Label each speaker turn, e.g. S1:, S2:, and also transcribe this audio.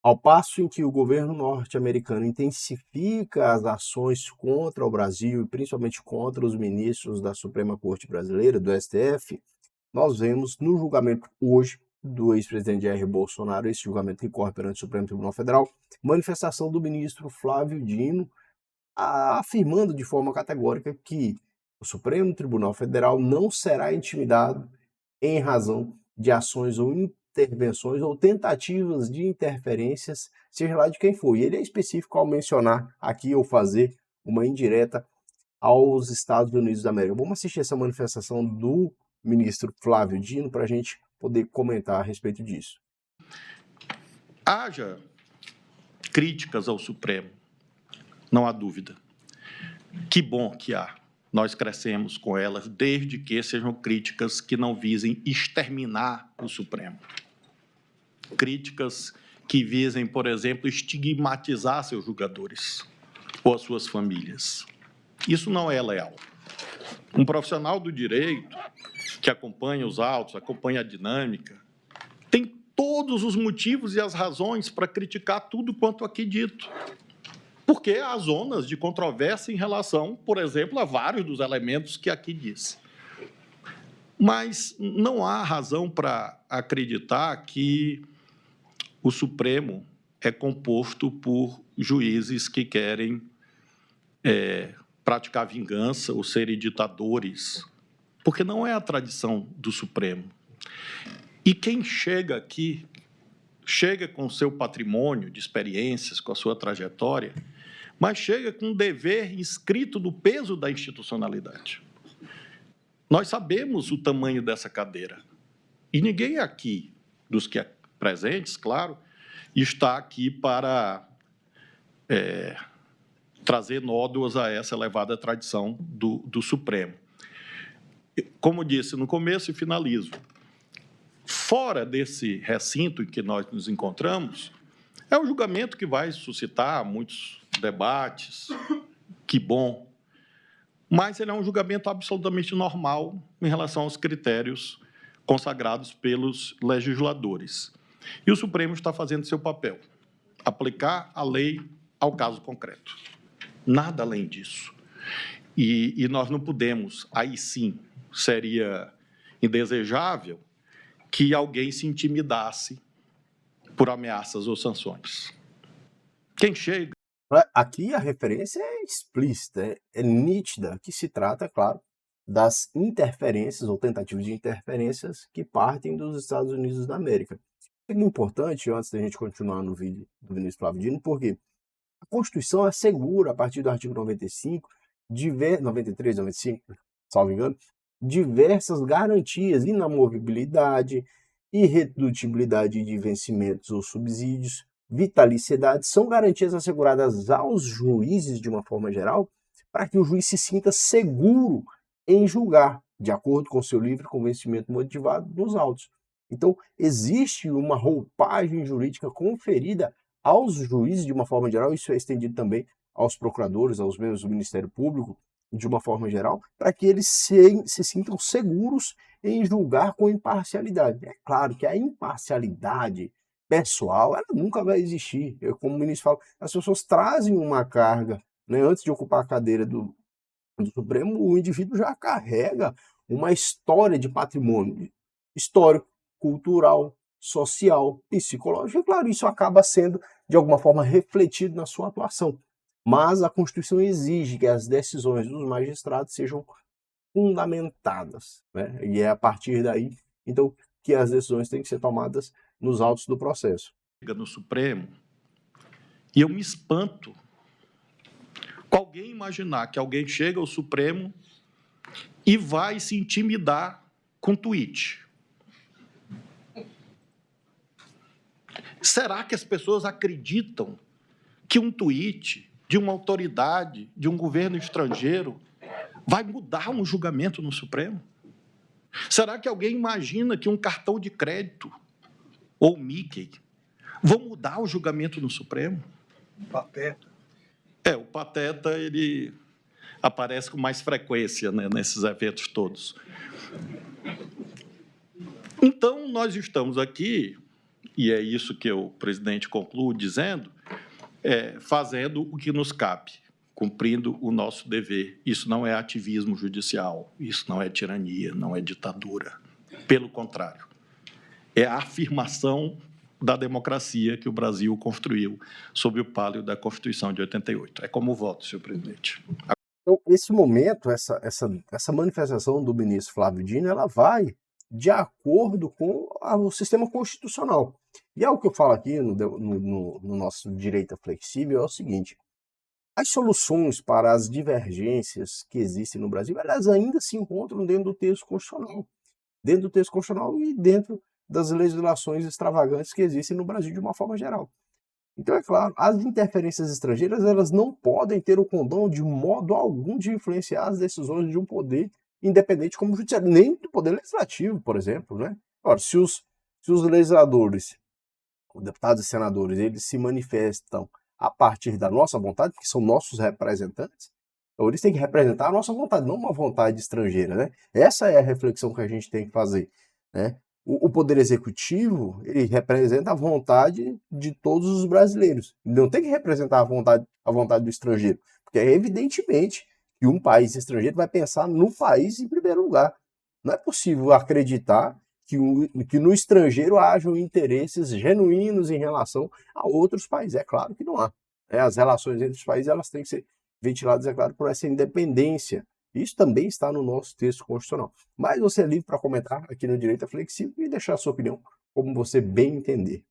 S1: Ao passo em que o governo norte-americano intensifica as ações contra o Brasil, e principalmente contra os ministros da Suprema Corte Brasileira, do STF, nós vemos no julgamento hoje do ex-presidente Jair Bolsonaro, esse julgamento que corre perante o Supremo Tribunal Federal, manifestação do ministro Flávio Dino, afirmando de forma categórica que o Supremo Tribunal Federal não será intimidado em razão de ações ou intervenções ou tentativas de interferências, seja lá de quem for. E ele é específico ao mencionar aqui ou fazer uma indireta aos Estados Unidos da América. Vamos assistir essa manifestação do ministro Flávio Dino para a gente poder comentar a respeito disso.
S2: Haja críticas ao Supremo, não há dúvida. Que bom que há. Nós crescemos com elas, desde que sejam críticas que não visem exterminar o Supremo. Críticas que visem, por exemplo, estigmatizar seus julgadores ou as suas famílias. Isso não é leal. Um profissional do direito que acompanha os autos, acompanha a dinâmica, tem todos os motivos e as razões para criticar tudo quanto aqui dito. Porque há zonas de controvérsia em relação, por exemplo, a vários dos elementos que aqui disse. Mas não há razão para acreditar que o Supremo é composto por juízes que querem praticar vingança ou serem ditadores, porque não é a tradição do Supremo. E quem chega aqui, chega com o seu patrimônio de experiências, com a sua trajetória, mas chega com um dever inscrito do peso da institucionalidade. Nós sabemos o tamanho dessa cadeira. E ninguém aqui, dos que presentes, claro, está aqui para trazer nódoas a essa elevada tradição do Supremo. Como disse no começo e finalizo, fora desse recinto em que nós nos encontramos, é um julgamento que vai suscitar muitos debates, que bom, mas ele é um julgamento absolutamente normal em relação aos critérios consagrados pelos legisladores. E o Supremo está fazendo seu papel, aplicar a lei ao caso concreto. Nada além disso. E nós não podemos, aí sim, seria indesejável que alguém se intimidasse por ameaças ou sanções. Quem chega...
S1: Aqui a referência é explícita, é nítida, que se trata, claro, das interferências ou tentativas de interferências que partem dos Estados Unidos da América. É importante, antes da gente continuar no vídeo do Vinícius Flávio Dino, porque a Constituição assegura, a partir do artigo 95, 93, 95, salvo engano, diversas garantias, inamovibilidade, irredutibilidade de vencimentos ou subsídios, vitaliciedade, são garantias asseguradas aos juízes de uma forma geral, para que o juiz se sinta seguro em julgar, de acordo com seu livre convencimento motivado nos autos. Então, existe uma roupagem jurídica conferida aos juízes de uma forma geral, isso é estendido também aos procuradores, aos membros do Ministério Público, de uma forma geral, para que eles se sintam seguros em julgar com imparcialidade. É claro que a imparcialidade pessoal, ela nunca vai existir. Eu, como o ministro fala, as pessoas trazem uma carga, né? Antes de ocupar a cadeira do Supremo, o indivíduo já carrega uma história de patrimônio histórico, cultural, social, psicológico, e claro, isso acaba sendo, de alguma forma, refletido na sua atuação. Mas a Constituição exige que as decisões dos magistrados sejam fundamentadas, né? E é a partir daí, então, que as decisões têm que ser tomadas nos autos do processo.
S2: No Supremo, e eu me espanto com alguém imaginar que alguém chega ao Supremo e vai se intimidar com tweet. Será que as pessoas acreditam que um tweet de uma autoridade, de um governo estrangeiro, vai mudar um julgamento no Supremo? Será que alguém imagina que um cartão de crédito ou Mickey vão mudar o julgamento no Supremo?
S3: Pateta.
S2: O Pateta, ele aparece com mais frequência, né, nesses eventos todos. Então, nós estamos aqui, e é isso que o presidente conclui dizendo, fazendo o que nos cabe, cumprindo o nosso dever. Isso não é ativismo judicial, isso não é tirania, não é ditadura. Pelo contrário, é a afirmação da democracia que o Brasil construiu sob o palio da Constituição de 88. É como o voto, senhor presidente.
S1: Então, esse momento, essa manifestação do ministro Flávio Dino, ela vai de acordo com o sistema constitucional. E é o que eu falo aqui no nosso Direita Flexível, é o seguinte: as soluções para as divergências que existem no Brasil, elas ainda se encontram dentro do texto constitucional. Dentro do texto constitucional e dentro das legislações extravagantes que existem no Brasil de uma forma geral. Então, é claro, as interferências estrangeiras, elas não podem ter o condão de modo algum de influenciar as decisões de um poder independente como o judiciário, nem do poder legislativo, por exemplo, né? Ora, se os legisladores, os deputados e senadores, eles se manifestam a partir da nossa vontade, porque são nossos representantes, então eles têm que representar a nossa vontade, não uma vontade estrangeira, né? Essa é a reflexão que a gente tem que fazer, né? O poder executivo, ele representa a vontade de todos os brasileiros. Não tem que representar a vontade do estrangeiro, porque é evidentemente que um país estrangeiro vai pensar no país em primeiro lugar. Não é possível acreditar que no estrangeiro hajam interesses genuínos em relação a outros países. É claro que não há. As relações entre os países, elas têm que ser ventiladas, é claro, por essa independência. Isso também está no nosso texto constitucional. Mas você é livre para comentar aqui no Direita Flexível e deixar a sua opinião como você bem entender.